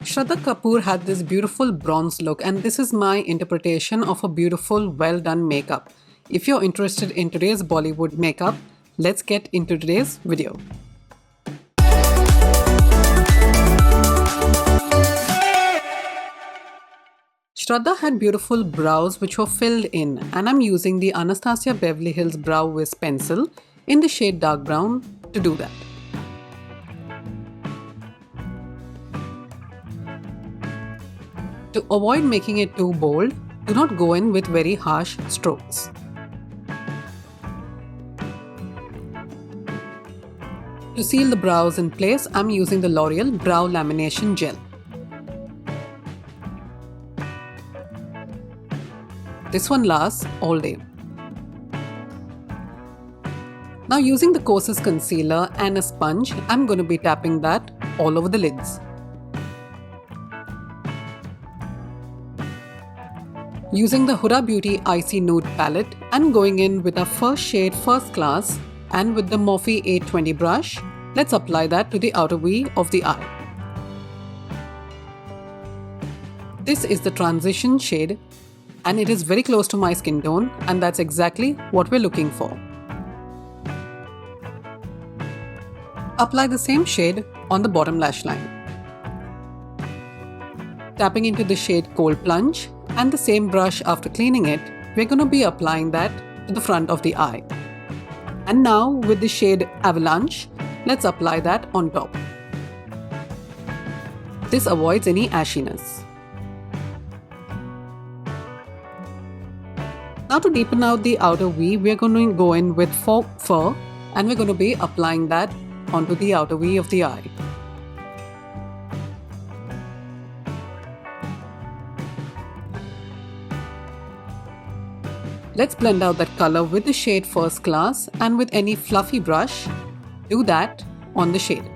Shraddha Kapoor had this beautiful bronze look, and this is my interpretation of a beautiful, well done makeup. If you're interested in today's Bollywood makeup, let's get into today's video. Shraddha had beautiful brows which were filled in, and I'm using the Anastasia Beverly Hills Brow Wiz pencil in the shade dark brown to do that. To avoid making it too bold, do not go in with very harsh strokes. To seal the brows in place, I'm using the L'Oreal Brow Lamination Gel. This one lasts all day. Now using the coarsest concealer and a sponge, I'm going to be tapping that all over the lids. Using the Huda Beauty Icy Nude palette, I'm going in with our first shade First Class, and with the Morphe 820 brush, let's apply that to the outer V of the eye. This is the transition shade and it is very close to my skin tone, and that's exactly what we're looking for. Apply the same shade on the bottom lash line. Tapping into the shade Cold Plunge, and the same brush after cleaning it, we're going to be applying that to the front of the eye. And now with the shade Avalanche, let's apply that on top. This avoids any ashiness. Now to deepen out the outer V, we're going to go in with Faux Fur, and we're going to be applying that onto the outer V of the eye. Let's blend out that color with the shade First Class, and with any fluffy brush, do that on the shade.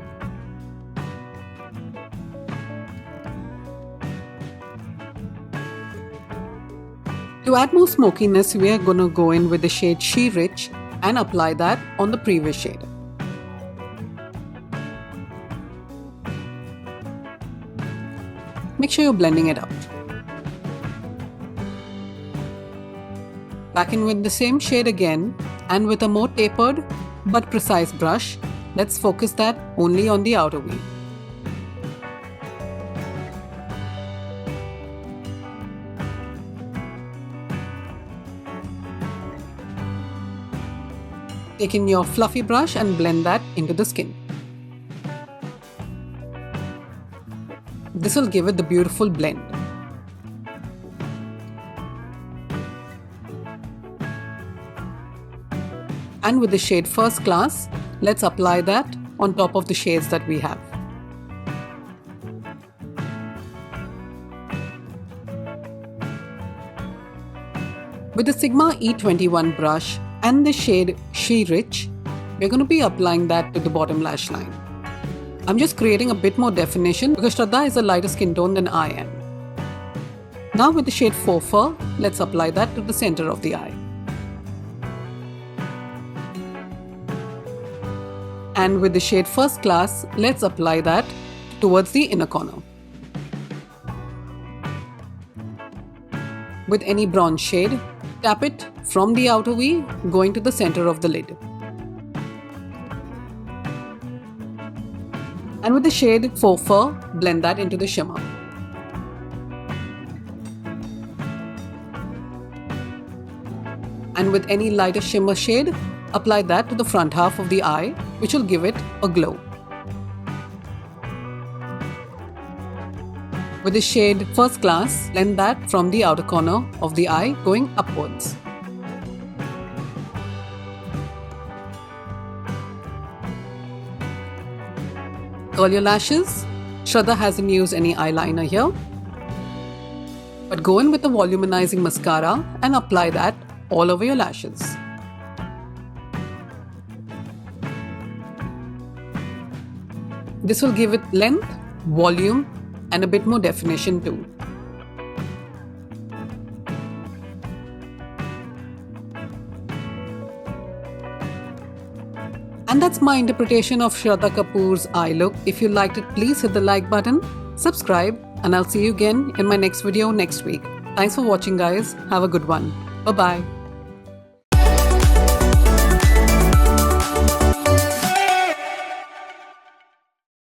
To add more smokiness, we are going to go in with the shade She Rich and apply that on the previous shade. Make sure you're blending it out. Back in with the same shade again, and with a more tapered but precise brush, let's focus that only on the outer V. Take in your fluffy brush and blend that into the skin. This will give it the beautiful blend. And with the shade First Class, let's apply that on top of the shades that we have. With the Sigma E21 brush and the shade She Rich, we're going to be applying that to the bottom lash line. I'm just creating a bit more definition because Shraddha is a lighter skin tone than I am. Now with the shade Faux Fur, let's apply that to the center of the eye. And with the shade First Class, let's apply that towards the inner corner. With any bronze shade, tap it from the outer V going to the center of the lid. And with the shade Faux Fur, blend that into the shimmer. And with any lighter shimmer shade, apply that to the front half of the eye, which will give it a glow. With the shade First Class, blend that from the outer corner of the eye going upwards. Curl your lashes. Shraddha hasn't used any eyeliner here, but go in with the volumizing mascara and apply that all over your lashes. This will give it length, volume, and a bit more definition too. And that's my interpretation of Shraddha Kapoor's eye look. If you liked it, please hit the like button. subscribe, and I'll see you again in my next video next week. Thanks for watching, guys. Have a good one. Bye-bye.